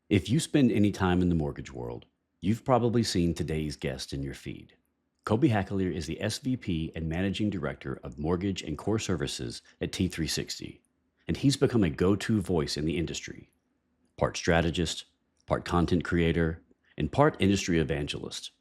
If you spend any time in the mortgage world, you've probably seen today's guest in your feed. Coby Hakalir is the SVP and Managing Director of Mortgage and Core Services at T360, and he's become a go-to voice in the industry. Part strategist, part content creator, and part industry evangelist.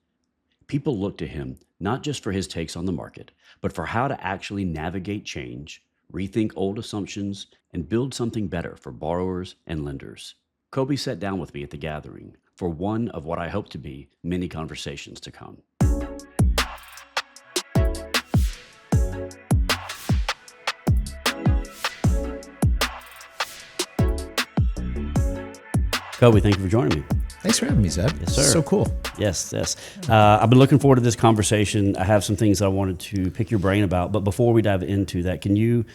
People look to him not just for his takes on the market, but for how to actually navigate change, rethink old assumptions, and build something better for borrowers and lenders. Coby sat down with me at the gathering for one of what I hope to be many conversations to come. Coby, thank you for joining me. Thanks for having me, Zeb. Yes, sir. So cool. Yes. I've been looking forward to this conversation. I have some things I wanted to pick your brain about, but before we dive into that, can you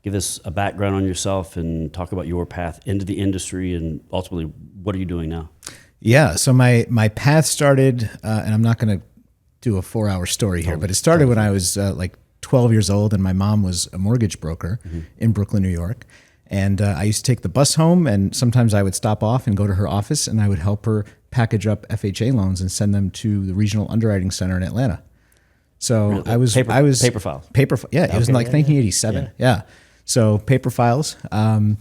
give us a background on yourself and talk about your path into the industry and ultimately what are you doing now? Yeah, so my path started, and I'm not going to do a 4-hour story here, but it started when I was like 12 years old, and my mom was a mortgage broker in Brooklyn, New York. And I used to take the bus home, and sometimes I would stop off and go to her office, and I would help her package up FHA loans and send them to the regional underwriting center in Atlanta. So Really? I was paper files. Yeah, it was in like 1987. Yeah. So paper files, and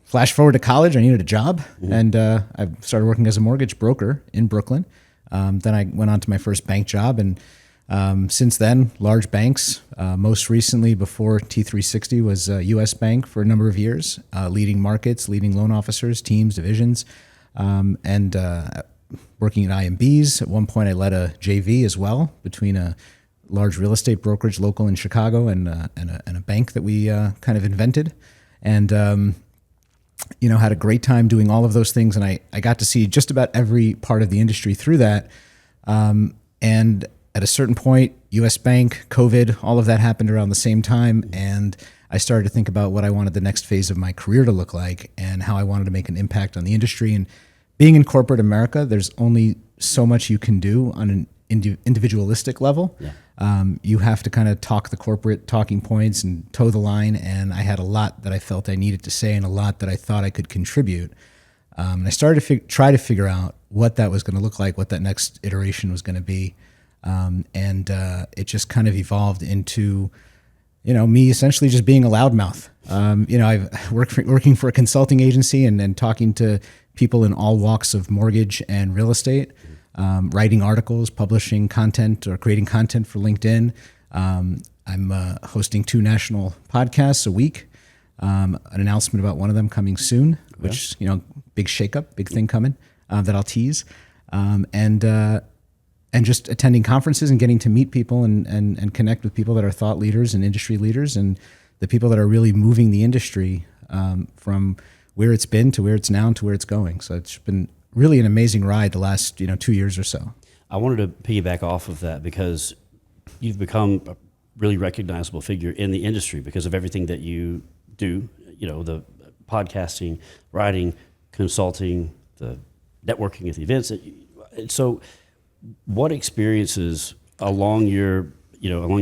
flash forward to college. I needed a job, and I started working as a mortgage broker in Brooklyn. Then I went on to my first bank job, and since then, large banks. Most recently, before T360, was U.S. Bank for a number of years, leading markets, leading loan officers, teams, divisions, and working at IMBs. At one point, I led a JV as well between a large real estate brokerage local in Chicago and a bank that we kind of invented. And had a great time doing all of those things. And I got to see just about every part of the industry through that. And at a certain point, U.S. Bank, COVID, all of that happened around the same time. And I started to think about what I wanted the next phase of my career to look like and how I wanted to make an impact on the industry. And being in corporate America, there's only so much you can do on an individualistic level. Yeah. You have to kind of talk the corporate talking points and toe the line. And I had a lot that I felt I needed to say and a lot that I thought I could contribute. And I started to try to figure out what that was going to look like, what that next iteration was going to be. And it just kind of evolved into, me essentially just being a loudmouth. I've working for a consulting agency and talking to people in all walks of mortgage and real estate, writing articles, publishing content or creating content for LinkedIn. I'm hosting 2 national podcasts a week. An announcement about one of them coming soon, which, big shakeup, big thing coming that I'll tease. And just attending conferences and getting to meet people and connect with people that are thought leaders and industry leaders and the people that are really moving the industry from where it's been to where it's now and to where it's going. So it's been really an amazing ride the last 2 years or so. I wanted to piggyback off of that because you've become a really recognizable figure in the industry because of everything that you do, the podcasting, writing, consulting, the networking at the events. So what experiences along your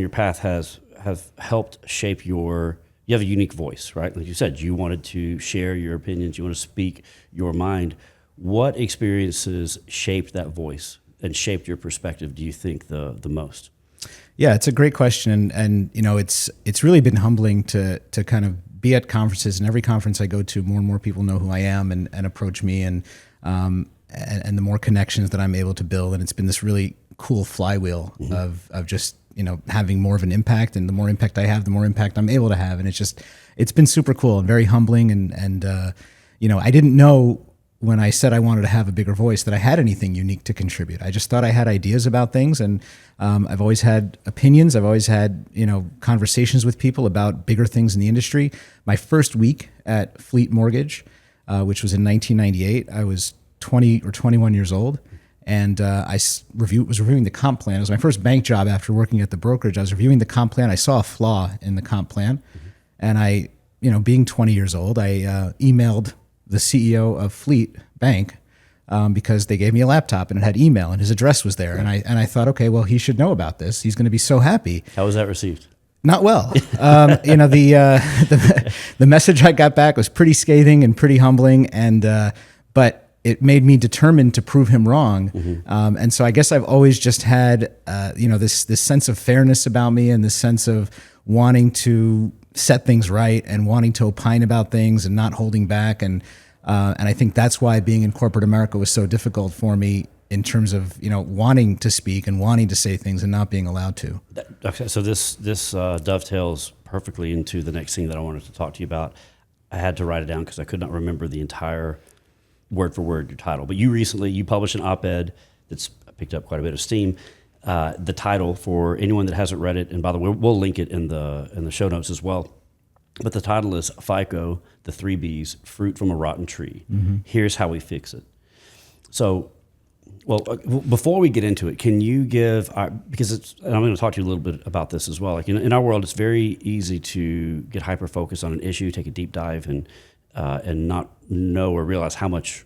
path have helped shape you have a unique voice, right? Like you said, you wanted to share your opinions, you want to speak your mind. What experiences shaped that voice and shaped your perspective, do you think, the most? Yeah, it's a great question. And it's really been humbling to kind of be at conferences, and every conference I go to, more and more people know who I am and approach me, and the more connections that I'm able to build. And it's been this really cool flywheel of just, having more of an impact, and the more impact I have, the more impact I'm able to have. And it's been super cool and very humbling. And I didn't know when I said I wanted to have a bigger voice that I had anything unique to contribute. I just thought I had ideas about things, and I've always had opinions. I've always had, conversations with people about bigger things in the industry. My first week at Fleet Mortgage, which was in 1998, I was 20 or 21 years old, and I was reviewing the comp plan. It was my first bank job after working at the brokerage. I was reviewing the comp plan. I saw a flaw in the comp plan, and I, being 20 years old, I emailed the CEO of Fleet Bank because they gave me a laptop and it had email and his address was there. And I thought, okay, well, he should know about this. He's going to be so happy. How was that received? Not well. The message I got back was pretty scathing and pretty humbling, and but it made me determined to prove him wrong. And so I guess I've always just had this sense of fairness about me, and this sense of wanting to set things right and wanting to opine about things and not holding back. And I think that's why being in corporate America was so difficult for me, in terms of wanting to speak and wanting to say things and not being allowed to. Okay, so this dovetails perfectly into the next thing that I wanted to talk to you about. I had to write it down because I could not remember the entire word for word your title. But you published an op-ed that's picked up quite a bit of steam. The title, for anyone that hasn't read it, and by the way, we'll link it in the show notes as well. But the title is FICO, the 3 Bs, Fruit from a Rotten Tree. Here's how we fix it. So, well, before we get into it, can you give because and I'm going to talk to you a little bit about this as well. Like in our world, it's very easy to get hyper focused on an issue, take a deep dive, and not know or realize how much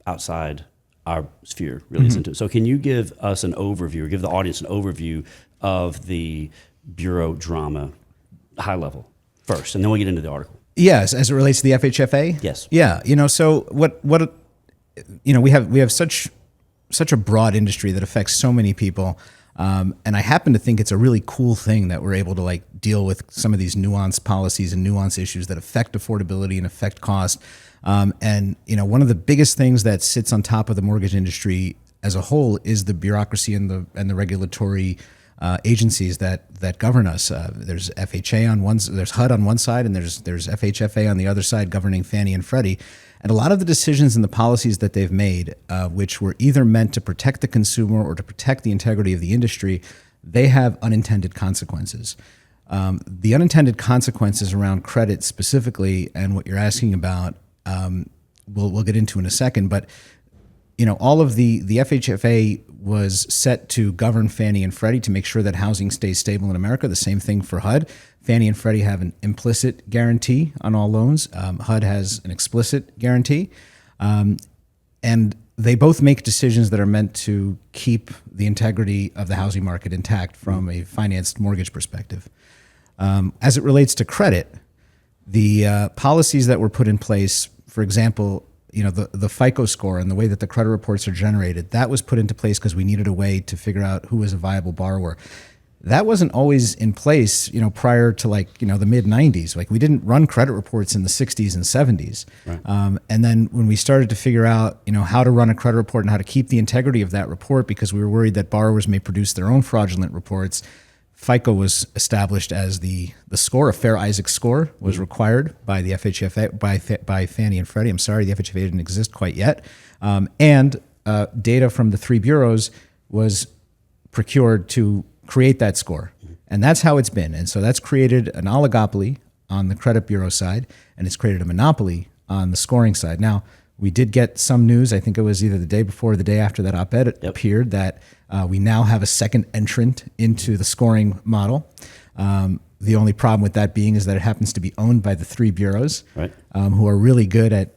outside our sphere really is into it. So, can you give us an overview, or give the audience an overview of the bureau drama, high level first, and then we'll get into the article. Yes, as it relates to the FHFA. Yes. Yeah. So what we have such a broad industry that affects so many people. And I happen to think it's a really cool thing that we're able to deal with some of these nuanced policies and nuanced issues that affect affordability and affect cost. And one of the biggest things that sits on top of the mortgage industry as a whole is the bureaucracy and the regulatory agencies that govern us. There's FHA on one, there's HUD on one side, and there's FHFA on the other side, governing Fannie and Freddie. And a lot of the decisions and the policies that they've made, which were either meant to protect the consumer or to protect the integrity of the industry, they have unintended consequences. The unintended consequences around credit specifically, and what you're asking about, we'll get into in a second. But all of the FHFA was set to govern Fannie and Freddie to make sure that housing stays stable in America. The same thing for HUD. Fannie and Freddie have an implicit guarantee on all loans. HUD has an explicit guarantee. And they both make decisions that are meant to keep the integrity of the housing market intact from a financed mortgage perspective. As it relates to credit, the policies that were put in place, for example, the FICO score and the way that the credit reports are generated, that was put into place because we needed a way to figure out who was a viable borrower. That wasn't always in place, prior to the mid 90s. We didn't run credit reports in the 60s and 70s. Right. And then when we started to figure out, how to run a credit report and how to keep the integrity of that report, because we were worried that borrowers may produce their own fraudulent reports, FICO was established as the score. A Fair Isaac score was required by the FHFA, by Fannie and Freddie. I'm sorry, the FHFA didn't exist quite yet. And data from the 3 bureaus was procured to create that score. And that's how it's been. And so that's created an oligopoly on the credit bureau side, and it's created a monopoly on the scoring side. Now, we did get some news, I think it was either the day before or the day after that op-ed appeared, that we now have a second entrant into the scoring model. The only problem with that being is that it happens to be owned by the 3 bureaus, right, who are really good at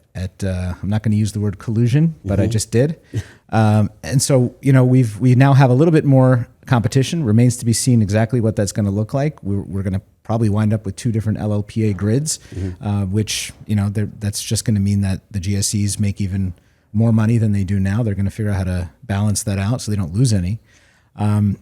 I'm not going to use the word collusion, but I just did. And so, we now have a little bit more competition. Remains to be seen exactly what that's going to look like. We're going to probably wind up with 2 different LLPA grids, which, that's just going to mean that the GSEs make even more money than they do now. They're going to figure out how to balance that out so they don't lose any. And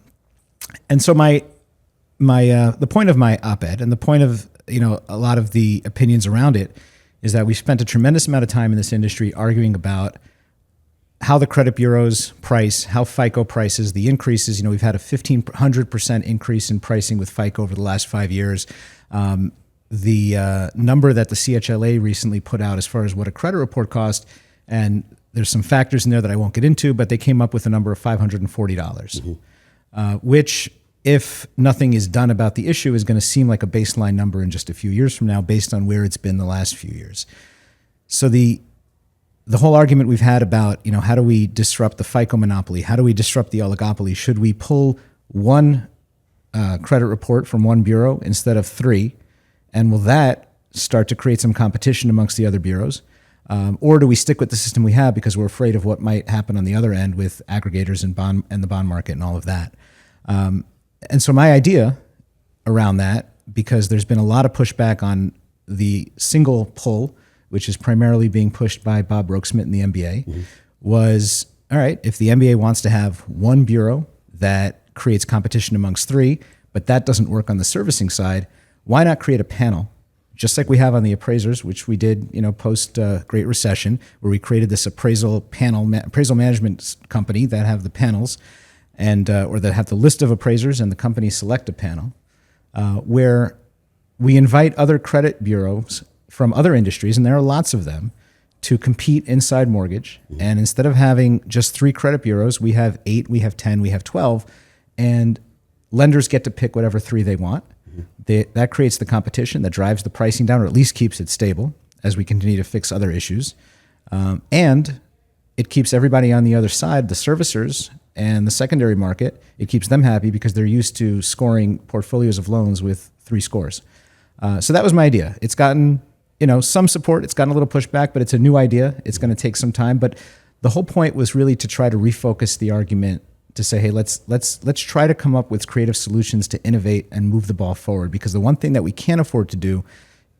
so the point of my op-ed, and the point of, a lot of the opinions around it, is that we spent a tremendous amount of time in this industry arguing about how the credit bureaus price, how FICO prices, the increases. We've had a 1,500% increase in pricing with FICO over the last 5 years. The number that the CHLA recently put out as far as what a credit report cost, and there's some factors in there that I won't get into, but they came up with a number of $540, which, if nothing is done about the issue, is going to seem like a baseline number in just a few years from now based on where it's been the last few years. So the whole argument we've had about, how do we disrupt the FICO monopoly? How do we disrupt the oligopoly? Should we pull one credit report from one bureau instead of 3? And will that start to create some competition amongst the other bureaus? Or do we stick with the system we have because we're afraid of what might happen on the other end with aggregators and the bond market and all of that? And so my idea around that because there's been a lot of pushback on the single pull, which is primarily being pushed by Bob Brooksmith in the NBA, was, all right, if the NBA wants to have one bureau that creates competition amongst three, but that doesn't work on the servicing side, why not create a panel, just like we have on the appraisers, which we did, post Great Recession, where we created this appraisal management company that have the panels, and or that have the list of appraisers and the company select a panel, where we invite other credit bureaus from other industries, and there are lots of them, to compete inside mortgage. And instead of having just 3 credit bureaus, we have 8, we have 10, we have 12, and lenders get to pick whatever 3 they want. That creates the competition, that drives the pricing down, or at least keeps it stable as we continue to fix other issues. And it keeps everybody on the other side, the servicers and the secondary market, it keeps them happy because they're used to scoring portfolios of loans with 3 scores. So that was my idea. It's gotten some support. It's gotten a little pushback, but it's a new idea. It's going to take some time. But the whole point was really to try to refocus the argument to say, hey, let's try to come up with creative solutions to innovate and move the ball forward. Because the one thing that we can't afford to do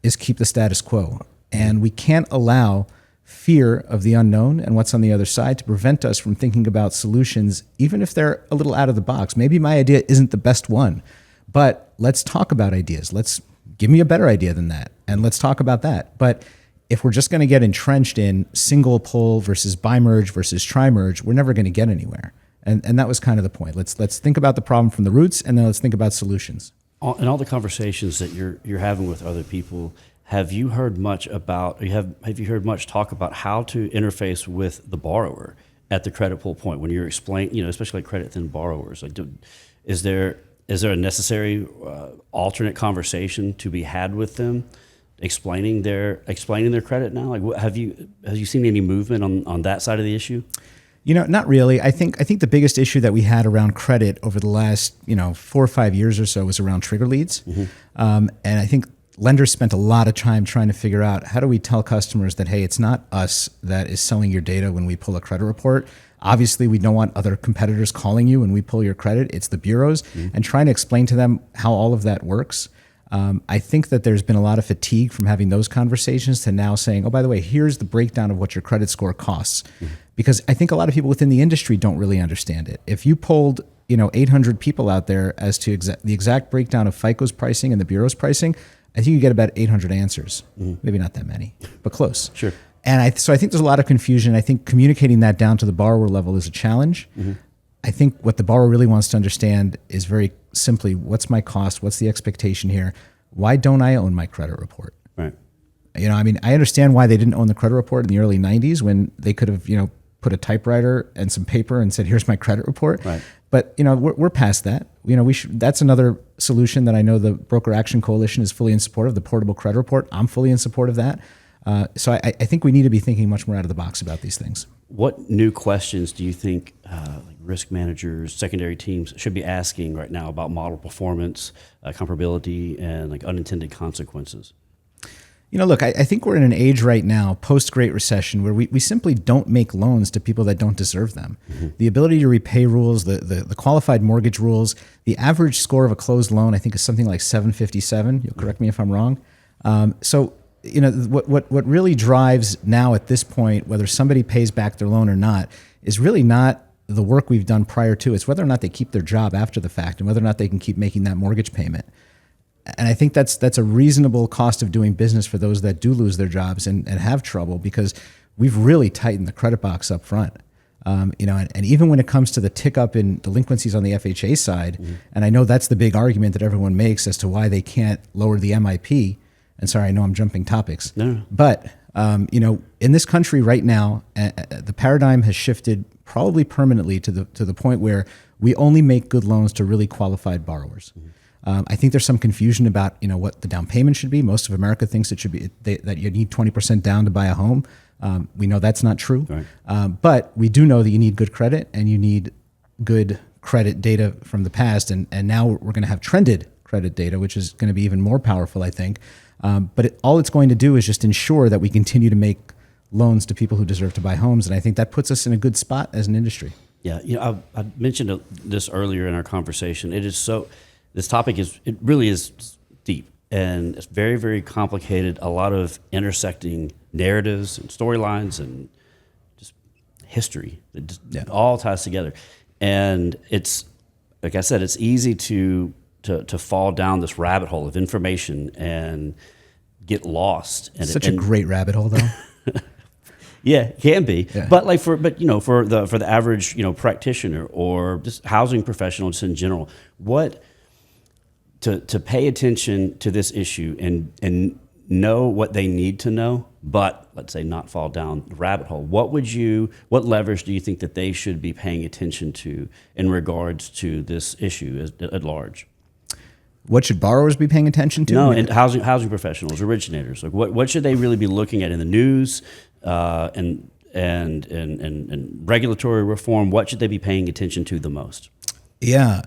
is keep the status quo. And we can't allow fear of the unknown and what's on the other side to prevent us from thinking about solutions, even if they're a little out of the box. Maybe my idea isn't the best one, but let's talk about ideas. Let's give me a better idea than that, and let's talk about that. But if we're just going to get entrenched in single pull versus bi-merge versus tri-merge, we're never going to get anywhere. And that was kind of the point. Let's think about the problem from the roots, and then let's think about solutions. In all the conversations that you're having with other people, have you heard much about? Have you heard much talk about how to interface with the borrower at the credit pull point when you're explaining, especially like credit thin borrowers? Like, is there a necessary alternate conversation to be had with them, explaining their credit now? Like, have you seen any movement on that side of the issue? Not really. I think the biggest issue that we had around credit over the last 4 or 5 years or so was around trigger leads, and I think lenders spent a lot of time trying to figure out, how do we tell customers that, hey, it's not us that is selling your data when we pull a credit report. Obviously, we don't want other competitors calling you when we pull your credit. It's the bureaus, and trying to explain to them how all of that works. I think that there's been a lot of fatigue from having those conversations to now saying, oh, by the way, here's the breakdown of what your credit score costs. Because I think a lot of people within the industry don't really understand it. If you polled 800 people out there as to the exact breakdown of FICO's pricing and the bureau's pricing, I think you get about 800 answers. Maybe not that many, but close. Sure. And so I think there's a lot of confusion. I think communicating that down to the borrower level is a challenge. I think what the borrower really wants to understand is very simply, what's my cost? What's the expectation here? Why don't I own my credit report? Right. I understand why they didn't own the credit report in the early 90s when they could have, put a typewriter and some paper and said, here's my credit report. Right. But, we're past that. That's another solution that I know the Broker Action Coalition is fully in support of, the portable credit report. I'm fully in support of that. So I think we need to be thinking much more out of the box about these things. What new questions do you think like risk managers, secondary teams should be asking right now about model performance, comparability, and like unintended consequences? Look, I think we're in an age right now, post-Great Recession, where we simply don't make loans to people that don't deserve them. The ability to repay rules, the qualified mortgage rules, the average score of a closed loan, I think, is something like 757. You'll correct me if I'm wrong. So what really drives now at this point, whether somebody pays back their loan or not, is really not the work we've done prior to. It's whether or not they keep their job after the fact and whether or not they can keep making that mortgage payment. And I think that's a reasonable cost of doing business for those that do lose their jobs and have trouble, because we've really tightened the credit box up front. And even when it comes to the tick up in delinquencies on the FHA side, and I know that's the big argument that everyone makes as to why they can't lower the MIP. And sorry, I know I'm jumping topics. No. But in this country right now, the paradigm has shifted probably permanently to the point where we only make good loans to really qualified borrowers. I think there's some confusion about what the down payment should be. Most of America thinks it should be that you need 20% down to buy a home. We know that's not true, right. But we do know that you need good credit and you need good credit data from the past. And now we're going to have trended credit data, which is going to be even more powerful, I think. But all it's going to do is just ensure that we continue to make loans to people who deserve to buy homes. And I think that puts us in a good spot as an industry. Yeah, I mentioned this earlier in our conversation. It is so. This topic it really is deep, and it's very, very complicated. A lot of intersecting narratives and storylines and just history. It just all ties together. And it's, like I said, it's easy to fall down this rabbit hole of information and get lost. And Such a great rabbit hole, though. Yeah, it can be. Yeah. But for the average, practitioner or just housing professional just in general, what to pay attention to this issue and know what they need to know, but let's say not fall down the rabbit hole. What levers do you think that they should be paying attention to in regards to this issue at large? What should borrowers be paying attention to? No, and housing professionals, originators. Like what should they really be looking at in the news and regulatory reform? What should they be paying attention to the most? Yeah,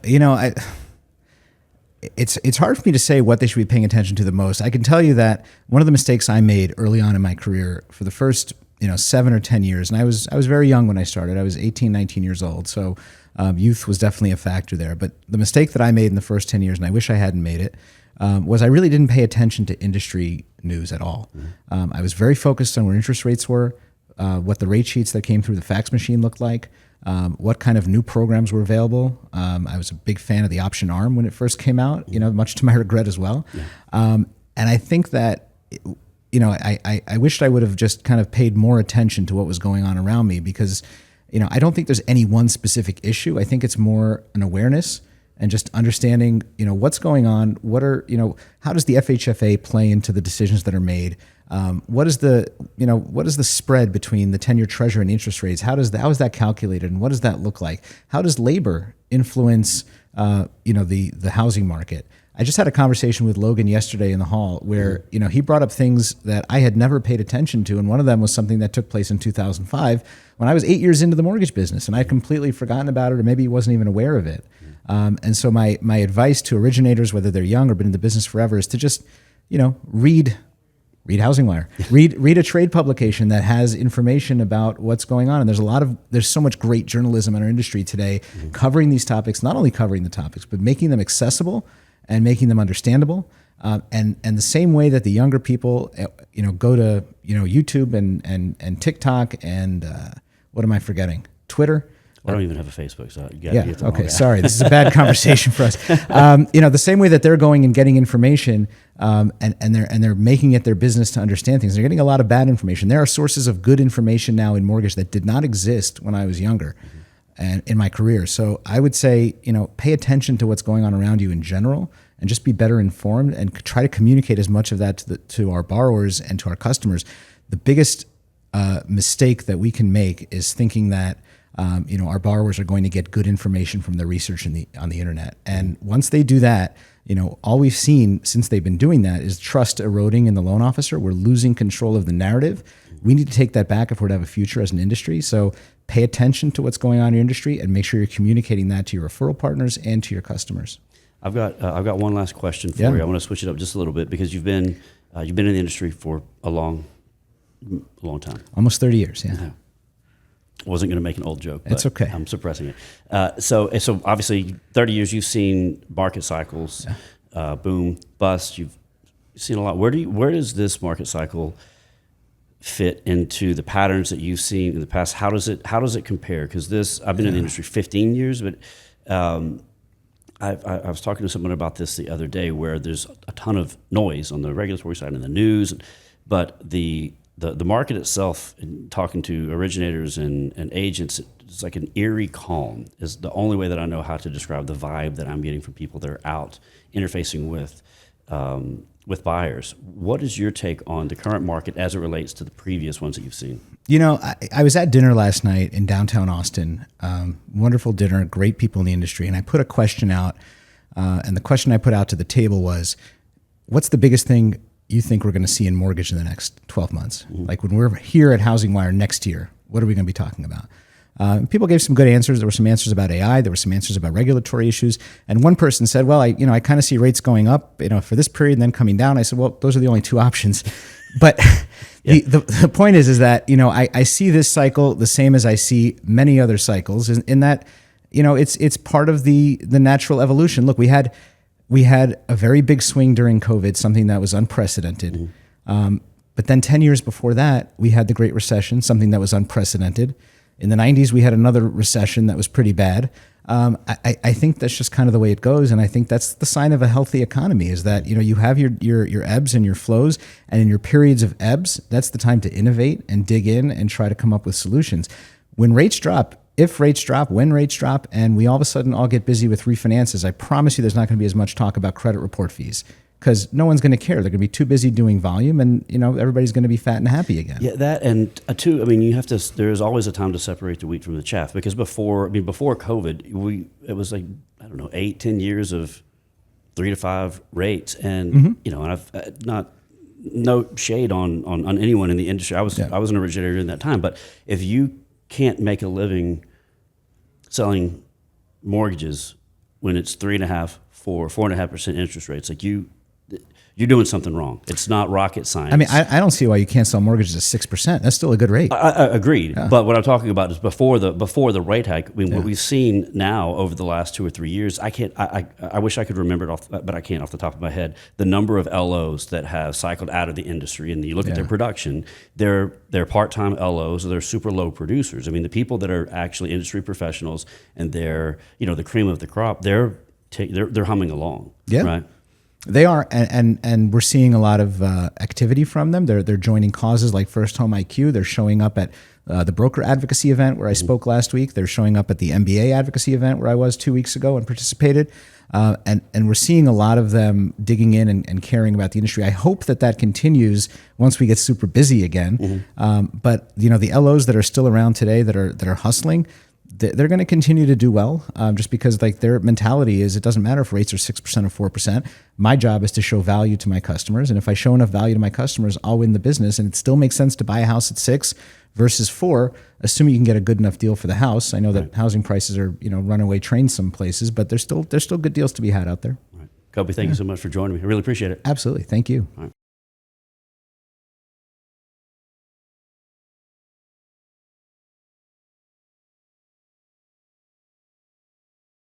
it's hard for me to say what they should be paying attention to the most. I can tell you that one of the mistakes I made early on in my career for the first 7 or 10 years, and I was very young when I started. I was 18, 19 years old, so youth was definitely a factor there. But the mistake that I made in the first 10 years, and I wish I hadn't made it, was I really didn't pay attention to industry news at all. Mm-hmm. I was very focused on where interest rates were, what the rate sheets that came through the fax machine looked like, what kind of new programs were available. I was a big fan of the option arm when it first came out, much to my regret as well. Yeah. And I think that, I wished I would have just kind of paid more attention to what was going on around me because, I don't think there's any one specific issue. I think it's more an awareness and just understanding, what's going on. How does the FHFA play into the decisions that are made? What is the spread between the 10-year Treasury and interest rates? How is that calculated, and what does that look like? How does labor influence, the housing market? I just had a conversation with Logan yesterday in the hall where, he brought up things that I had never paid attention to, and one of them was something that took place in 2005 when I was 8 years into the mortgage business, and I'd completely forgotten about it, or maybe wasn't even aware of it. And so my advice to originators, whether they're young or been in the business forever, is to just, read HousingWire, read a trade publication that has information about what's going on. And there's so much great journalism in our industry today covering these topics, not only covering the topics, but making them accessible and making them understandable. And the same way that the younger people, go to, YouTube and TikTok and what am I forgetting? Twitter. I don't even have a Facebook, so you got to get okay. Sorry, this is a bad conversation for us. The same way that they're going and getting information, and they're making it their business to understand things. They're getting a lot of bad information. There are sources of good information now in mortgage that did not exist when I was younger, and in my career. So I would say, pay attention to what's going on around you in general, and just be better informed, and try to communicate as much of that to our borrowers and to our customers. The biggest mistake that we can make is thinking that our borrowers are going to get good information from their research on the internet. And once they do that, all we've seen since they've been doing that is trust eroding in the loan officer. We're losing control of the narrative. We need to take that back if we're to have a future as an industry. So pay attention to what's going on in your industry and make sure you're communicating that to your referral partners and to your customers. I've got one last question for you. I want to switch it up just a little bit because you've been in the industry for a long time. Almost 30 years, yeah. Wasn't going to make an old joke, but it's okay. I'm suppressing it. So obviously 30 years, you've seen market cycles, boom, bust. You've seen a lot. Where does this market cycle fit into the patterns that you've seen in the past? How does it compare? Because I've been in the industry 15 years, but I was talking to someone about this the other day, where there's a ton of noise on the regulatory side and the news, but the market itself, and talking to originators and agents, it's like an eerie calm is the only way that I know how to describe the vibe that I'm getting from people that are out interfacing with buyers. What is your take on the current market as it relates to the previous ones that you've seen? I was at dinner last night in downtown Austin. Wonderful dinner, great people in the industry. And I put a question out, and the question I put out to the table was, what's the biggest thing you think we're going to see in mortgage in the next 12 months? Mm-hmm. Like when we're here at HousingWire next year, what are we going to be talking about? People gave some good answers. There were some answers about AI. There were some answers about regulatory issues. And one person said, well, I kind of see rates going up, for this period and then coming down. I said, well, those are the only two options. But the point is that, I see this cycle the same as I see many other cycles in that, it's part of the natural evolution. Look, we had we had a very big swing during COVID, something that was unprecedented. But then 10 years before that, we had the Great Recession, something that was unprecedented. In the 90s, we had another recession that was pretty bad. I think that's just kind of the way it goes, and I think that's the sign of a healthy economy, is that you have your ebbs and your flows, and in your periods of ebbs, that's the time to innovate and dig in and try to come up with solutions. When rates drop, if rates drop, when rates drop, and we all of a sudden all get busy with refinances, I promise you there's not going to be as much talk about credit report fees, because no one's going to care. They're going to be too busy doing volume, and everybody's going to be fat and happy again. Yeah, that and two. I mean, you have to. There is always a time to separate the wheat from the chaff, because before COVID, it was like, I don't know, 8-10 years of 3 to 5 rates, and and I've not no shade on anyone in the industry. I was an originator during that time, but if you can't make a living selling mortgages when it's 3.5%, 4.5% interest rates, like you're doing something wrong. It's not rocket science. I mean, I don't see why you can't sell mortgages at 6%. That's still a good rate. I agreed. Yeah. But what I'm talking about is before the rate hike. I mean, what we've seen now over the last 2 or 3 years, I wish I could remember it but I can't off the top of my head, the number of LOs that have cycled out of the industry, and you look at their production, they're part-time LOs, or they're super low producers. I mean, the people that are actually industry professionals and they're, the cream of the crop, they're humming along. Yeah. Right? They are, and we're seeing a lot of activity from them. They're joining causes like First Home IQ. They're showing up at the broker advocacy event where I spoke last week. They're showing up at the MBA advocacy event where I was 2 weeks ago and participated. And we're seeing a lot of them digging in and caring about the industry. I hope that continues once we get super busy again. But the LOs that are still around today that are hustling, they're going to continue to do well, just because like their mentality is, it doesn't matter if rates are 6% or 4%. My job is to show value to my customers, and if I show enough value to my customers, I'll win the business. And it still makes sense to buy a house at 6 versus 4, assuming you can get a good enough deal for the house. I know that housing prices are runaway trains some places, but there's still good deals to be had out there. Right. Coby, thank you so much for joining me. I really appreciate it. Absolutely, thank you. All right.